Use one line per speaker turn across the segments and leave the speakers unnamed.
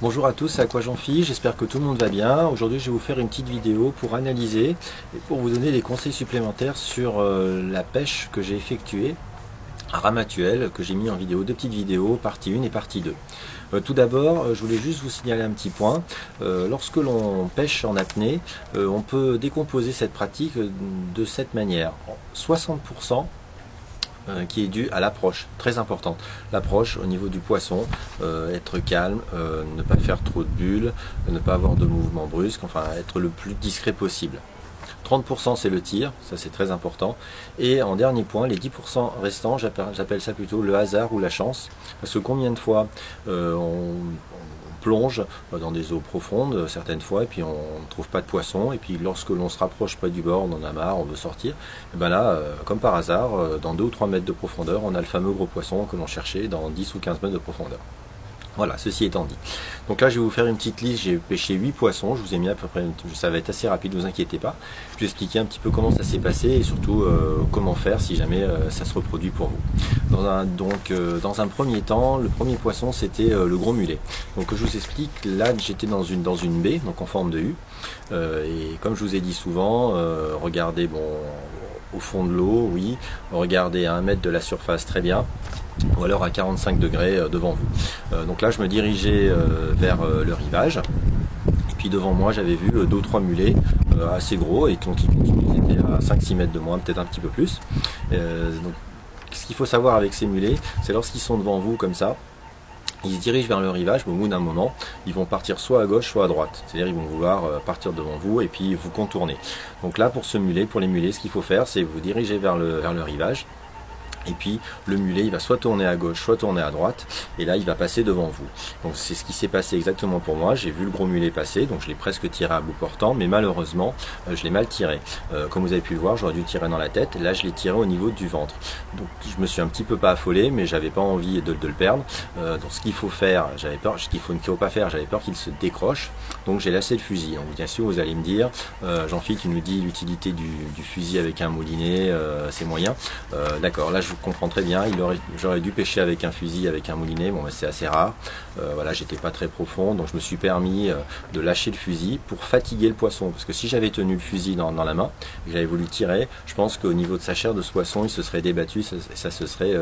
Bonjour à tous, c'est Aquajean-Phi, j'espère que tout le monde va bien. Aujourd'hui je vais vous faire une petite vidéo pour analyser et pour vous donner des conseils supplémentaires sur la pêche que j'ai effectuée à Ramatuelle, que j'ai mis en vidéo, deux petites vidéos, partie 1 et partie 2. Tout d'abord, je voulais juste vous signaler un petit point. Lorsque l'on pêche en apnée, on peut décomposer cette pratique de cette manière. 60% qui est dû à l'approche, très importante. L'approche au niveau du poisson, être calme, ne pas faire trop de bulles, ne pas avoir de mouvements brusques, enfin être le plus discret possible. 30% c'est le tir, ça c'est très important. Et en dernier point, les 10% restants, j'appelle ça plutôt le hasard ou la chance. Parce que combien de fois on plonge dans des eaux profondes certaines fois et puis on ne trouve pas de poisson, et puis lorsque l'on se rapproche près du bord, on en a marre, on veut sortir, et bien là, comme par hasard, dans 2 ou 3 mètres de profondeur, on a le fameux gros poisson que l'on cherchait dans 10 ou 15 mètres de profondeur. Voilà, ceci étant dit. Donc là, je vais vous faire une petite liste. J'ai pêché 8 poissons. Je vous ai mis à peu près, ça va être assez rapide, ne vous inquiétez pas. Je vais expliquer un petit peu comment ça s'est passé et surtout comment faire si jamais ça se reproduit pour vous. Dans un premier temps, le premier poisson, c'était le gros mulet. Donc je vous explique, là, j'étais dans une baie, donc en forme de U. Et comme je vous ai dit souvent, regardez, bon, au fond de l'eau, oui. Regardez à 1 mètre de la surface, très bien. Ou alors à 45 degrés devant vous. Donc là je me dirigeais vers le rivage, et puis devant moi j'avais vu 2 ou 3 mulets assez gros, et donc ils étaient à 5-6 mètres de moi, peut-être un petit peu plus. Donc, ce qu'il faut savoir avec ces mulets, c'est lorsqu'ils sont devant vous comme ça, ils se dirigent vers le rivage, mais au bout d'un moment, ils vont partir soit à gauche, soit à droite. C'est-à-dire ils vont vouloir partir devant vous et puis vous contourner. Donc là pour les mulets, ce qu'il faut faire, c'est vous diriger vers le rivage. Et puis le mulet il va soit tourner à gauche, soit tourner à droite, et là il va passer devant vous. Donc c'est ce qui s'est passé exactement pour moi. J'ai vu le gros mulet passer, donc je l'ai presque tiré à bout portant, mais malheureusement je l'ai mal tiré. Comme vous avez pu le voir, j'aurais dû le tirer dans la tête, là je l'ai tiré au niveau du ventre. Donc je me suis un petit peu pas affolé, mais j'avais pas envie de le perdre. Donc ce qu'il faut faire, j'avais peur, ce qu'il faut pas faire, j'avais peur qu'il se décroche, donc j'ai lâché le fusil. Donc bien sûr vous allez me dire, Jean-Philippe, tu nous dis l'utilité du fusil avec un moulinet, c'est moyen. D'accord, là je comprends très bien, j'aurais dû pêcher avec un fusil, avec un moulinet, bon c'est assez rare, voilà, j'étais pas très profond, donc je me suis permis de lâcher le fusil pour fatiguer le poisson, parce que si j'avais tenu le fusil dans la main, et que j'avais voulu tirer, je pense qu'au niveau de sa chair de ce poisson, il se serait débattu, ça se serait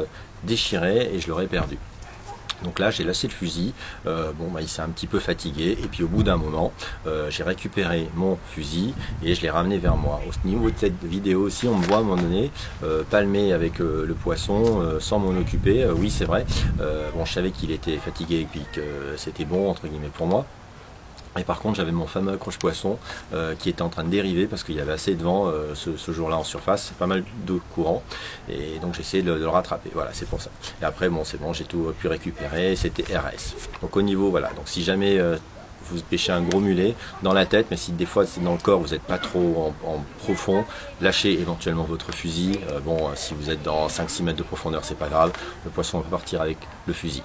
déchiré et je l'aurais perdu. Donc là j'ai lâché le fusil, il s'est un petit peu fatigué, et puis au bout d'un moment j'ai récupéré mon fusil et je l'ai ramené vers moi. Au niveau de cette vidéo aussi, on me voit à un moment donné palmer avec le poisson sans m'en occuper. Oui c'est vrai, je savais qu'il était fatigué et puis que c'était bon entre guillemets pour moi. Et par contre j'avais mon fameux accroche-poisson qui était en train de dériver parce qu'il y avait assez de vent ce jour-là en surface, c'est pas mal de courant, et donc j'ai essayé de le rattraper, voilà, c'est pour ça. Et après bon c'est bon, j'ai tout pu récupérer, c'était RS. Donc au niveau, voilà, donc si jamais vous pêchez un gros mulet dans la tête, mais si des fois c'est dans le corps, vous n'êtes pas trop en profond, lâchez éventuellement votre fusil. Si vous êtes dans 5-6 mètres de profondeur, c'est pas grave, le poisson va partir avec le fusil.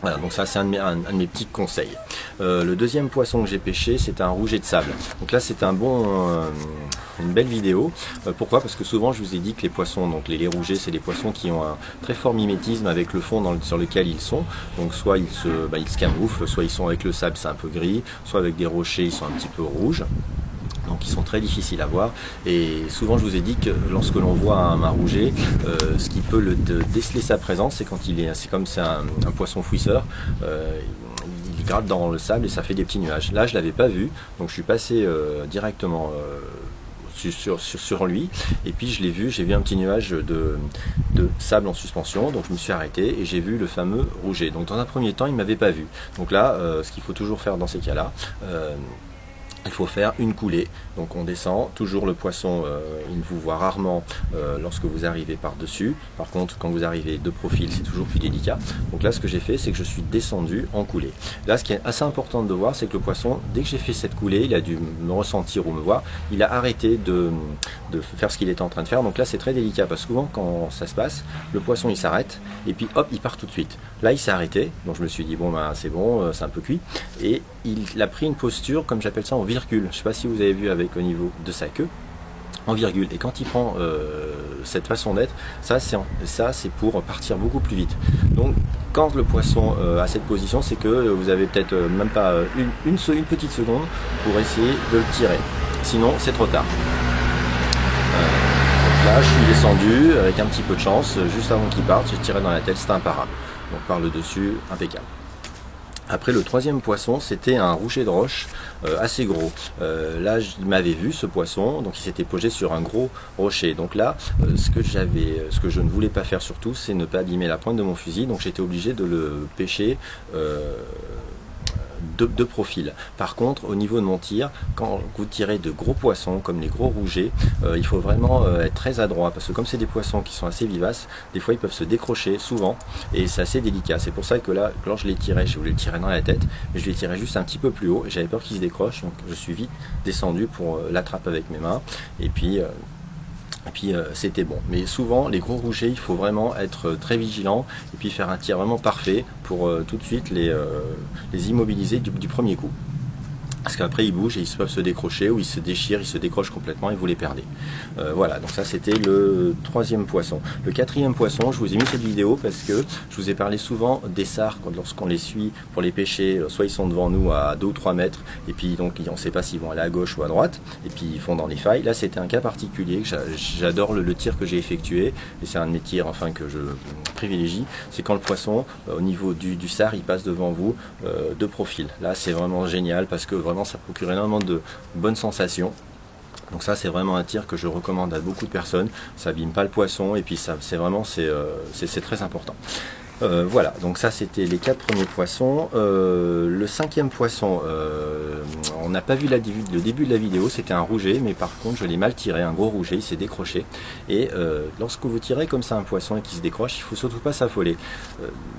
Voilà, donc ça c'est un de mes petits conseils. Le deuxième poisson que j'ai pêché, c'est un rouget de sable. Donc là c'est une belle vidéo. Pourquoi? Parce que souvent je vous ai dit que les poissons, donc les rougets, c'est des poissons qui ont un très fort mimétisme avec le fond sur lequel ils sont. Donc soit ils se camouflent, soit ils sont avec le sable, c'est un peu gris, soit avec des rochers, ils sont un petit peu rouges. Donc ils sont très difficiles à voir, et souvent je vous ai dit que lorsque l'on voit un rouget, ce qui peut déceler sa présence, c'est quand c'est un poisson fouisseur, il gratte dans le sable et ça fait des petits nuages. Là je l'avais pas vu, donc je suis passé directement sur lui, et puis j'ai vu un petit nuage de sable en suspension, donc je me suis arrêté et j'ai vu le fameux rouget. Donc dans un premier temps il m'avait pas vu, donc là ce qu'il faut toujours faire dans ces cas là, il faut faire une coulée. Donc on descend, toujours le poisson, il vous voit rarement lorsque vous arrivez par-dessus. Par contre, quand vous arrivez de profil, c'est toujours plus délicat. Donc là, ce que j'ai fait, c'est que je suis descendu en coulée. Là, ce qui est assez important de voir, c'est que le poisson, dès que j'ai fait cette coulée, il a dû me ressentir ou me voir, il a arrêté de faire ce qu'il était en train de faire. Donc là, c'est très délicat, parce que souvent, quand ça se passe, le poisson, il s'arrête, et puis hop, il part tout de suite. Là, il s'est arrêté, donc je me suis dit, bon, c'est bon, c'est un peu cuit. Et il a pris une posture, comme j'appelle ça, en virgule. Je ne sais pas si vous avez vu avec au niveau de sa queue. en virgule. Et quand il prend cette façon d'être, ça c'est pour partir beaucoup plus vite. Donc quand le poisson a cette position, c'est que vous avez peut-être même pas une petite seconde pour essayer de le tirer. Sinon c'est trop tard. Donc là je suis descendu avec un petit peu de chance, juste avant qu'il parte, j'ai tiré dans la tête, c'était imparable. Donc par le dessus, impeccable. Après le troisième poisson, c'était un rouget de roche assez gros. Là, il m'avait vu ce poisson, donc il s'était posé sur un gros rocher. Donc là, ce que je ne voulais pas faire surtout, c'est ne pas abîmer la pointe de mon fusil. Donc j'étais obligé de le pêcher de profil. Par contre, au niveau de mon tir, quand vous tirez de gros poissons comme les gros rougets, il faut vraiment être très adroit parce que comme c'est des poissons qui sont assez vivaces, des fois ils peuvent se décrocher souvent et c'est assez délicat. C'est pour ça que là, quand je les tirais, je voulais le tirer dans la tête, mais je les tirais juste un petit peu plus haut et j'avais peur qu'il se décroche, donc je suis vite descendu pour l'attraper avec mes mains et puis c'était bon. Mais souvent les gros rougets, il faut vraiment être très vigilant et puis faire un tir vraiment parfait pour tout de suite les immobiliser du premier coup. Parce qu'après ils bougent et ils peuvent se décrocher ou ils se déchirent, ils se décrochent complètement et vous les perdez. Voilà, donc ça c'était le troisième poisson. Le quatrième poisson, je vous ai mis cette vidéo parce que je vous ai parlé souvent des sars lorsqu'on les suit pour les pêcher, soit ils sont devant nous à 2 ou 3 mètres et puis donc on ne sait pas s'ils vont aller à gauche ou à droite et puis ils font dans les failles. Là c'était un cas particulier, j'adore le tir que j'ai effectué et c'est un de mes tirs enfin que je privilégie, c'est quand le poisson au niveau du sars il passe devant vous de profil. Là c'est vraiment génial parce que vraiment ça procure énormément de bonnes sensations. Donc ça c'est vraiment un tir que je recommande à beaucoup de personnes, ça abîme pas le poisson et puis ça c'est vraiment c'est très important. Voilà, donc ça c'était les 4 premiers poissons. Le 5e poisson, on n'a pas vu le début de la vidéo, c'était un rouget, mais par contre je l'ai mal tiré, un gros rouget, il s'est décroché. Et lorsque vous tirez comme ça un poisson et qu'il se décroche, il faut surtout pas s'affoler.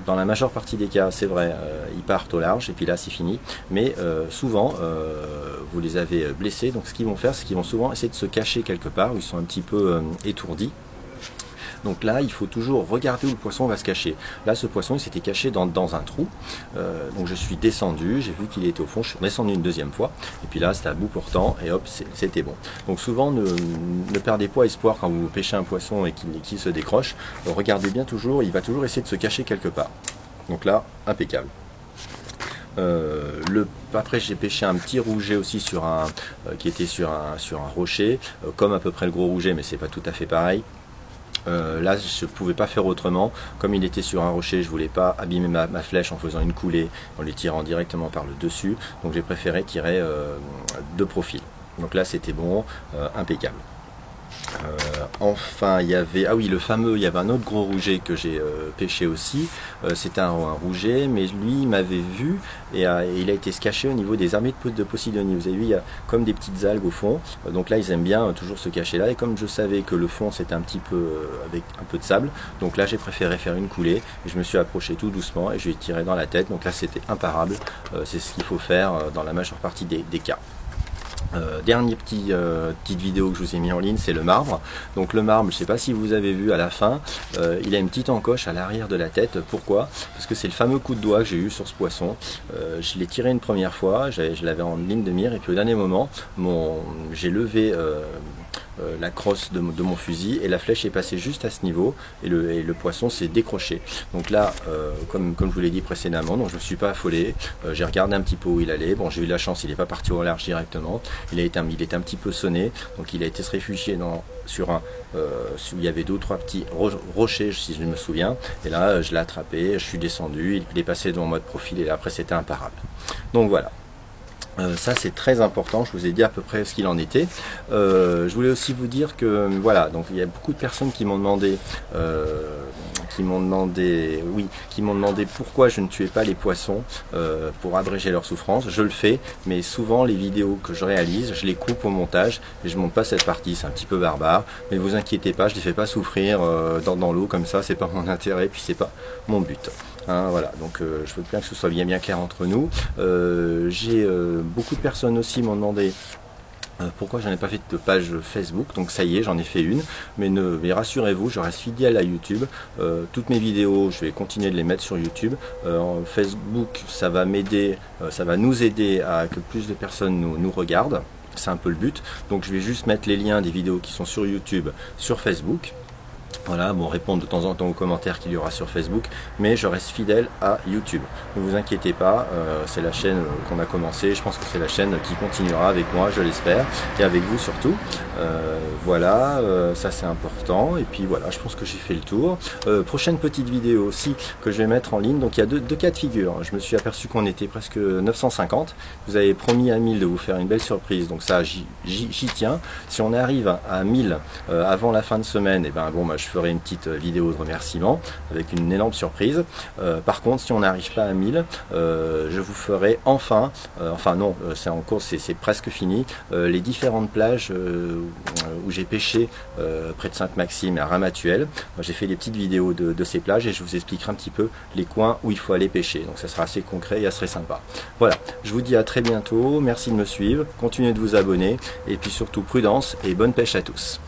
Dans la majeure partie des cas, c'est vrai, ils partent au large et puis là c'est fini. Mais souvent, vous les avez blessés, donc ce qu'ils vont faire, c'est qu'ils vont souvent essayer de se cacher quelque part, où ils sont un petit peu étourdis. Donc là, il faut toujours regarder où le poisson va se cacher. Là, ce poisson, il s'était caché dans un trou. Donc je suis descendu, j'ai vu qu'il était au fond, je suis descendu une deuxième fois. Et puis là, c'était à bout portant et hop, c'était bon. Donc souvent, ne perdez pas espoir quand vous pêchez un poisson et qu'il se décroche. Regardez bien toujours, il va toujours essayer de se cacher quelque part. Donc là, impeccable. Après j'ai pêché un petit rouget aussi qui était sur un rocher, comme à peu près le gros rouget, mais c'est pas tout à fait pareil. Là je ne pouvais pas faire autrement, comme il était sur un rocher, je voulais pas abîmer ma flèche en faisant une coulée, en les tirant directement par le dessus, donc j'ai préféré tirer de profil. Donc là c'était bon, impeccable. Enfin il y avait, ah oui, le fameux, il y avait un autre gros rouget que j'ai pêché aussi, c'était un rouget, mais lui il m'avait vu et il a été se cacher au niveau des armées de Posidonie. Vous avez vu, il y a comme des petites algues au fond, donc là ils aiment bien toujours se cacher là, et comme je savais que le fond c'était un petit peu avec un peu de sable, donc là j'ai préféré faire une coulée et je me suis approché tout doucement et je lui ai tiré dans la tête. Donc là c'était imparable, c'est ce qu'il faut faire dans la majeure partie des cas. Dernière petite vidéo que je vous ai mis en ligne, c'est le marbre. Donc le marbre, je ne sais pas si vous avez vu à la fin, il a une petite encoche à l'arrière de la tête. Pourquoi? Parce que c'est le fameux coup de doigt que j'ai eu sur ce poisson. Je l'ai tiré une première fois, je l'avais en ligne de mire et puis au dernier moment, j'ai levé la crosse de mon fusil et la flèche est passée juste à ce niveau et le poisson s'est décroché. Donc là, comme je vous l'ai dit précédemment, donc je ne me suis pas affolé, j'ai regardé un petit peu où il allait. Bon, j'ai eu la chance, il n'est pas parti au large directement, il était un petit peu sonné, donc il a été se réfugier sur où il y avait 2 ou 3 petits rochers si je me souviens, et là je l'ai attrapé, je suis descendu, il est passé devant moi de profil et là, après c'était imparable. Donc voilà. Ça c'est très important, je vous ai dit à peu près ce qu'il en était. Je voulais aussi vous dire que voilà, donc il y a beaucoup de personnes qui m'ont demandé pourquoi je ne tuais pas les poissons pour abréger leur souffrance. Je le fais, mais souvent les vidéos que je réalise, je les coupe au montage et je monte pas cette partie, c'est un petit peu barbare, mais vous inquiétez pas, je les fais pas souffrir dans l'eau comme ça, c'est pas mon intérêt, puis c'est pas mon but. Hein, voilà, donc je veux bien que ce soit bien clair entre nous. J'ai beaucoup de personnes aussi m'ont demandé pourquoi je n'en ai pas fait de page Facebook. Donc ça y est, j'en ai fait une, mais rassurez-vous, je reste fidèle à YouTube. Toutes mes vidéos, je vais continuer de les mettre sur YouTube. Facebook, ça va m'aider, ça va nous aider à que plus de personnes nous regardent. c'est un peu le but. Donc je vais juste mettre les liens des vidéos qui sont sur YouTube, sur Facebook. Voilà, bon, répondre de temps en temps aux commentaires qu'il y aura sur Facebook, mais je reste fidèle à YouTube. Ne vous inquiétez pas, c'est la chaîne qu'on a commencé, je pense que c'est la chaîne qui continuera avec moi, je l'espère, et avec vous surtout. Voilà, ça c'est important, et puis voilà, je pense que j'ai fait le tour. Prochaine petite vidéo aussi que je vais mettre en ligne, donc il y a deux cas de figure. Je me suis aperçu qu'on était presque 950, vous avez promis à 1000 de vous faire une belle surprise, donc ça j'y tiens. Si on arrive à 1000 avant la fin de semaine, et ben bon, je ferai une petite vidéo de remerciement avec une énorme surprise. Par contre, si on n'arrive pas à 1000, je vous ferai enfin non, c'est en cours, c'est presque fini, les différentes plages où j'ai pêché près de Sainte-Maxime et à Ramatuelle. J'ai fait des petites vidéos de ces plages et je vous expliquerai un petit peu les coins où il faut aller pêcher. Donc ça sera assez concret et assez sympa. Voilà, je vous dis à très bientôt, merci de me suivre, continuez de vous abonner et puis surtout prudence et bonne pêche à tous.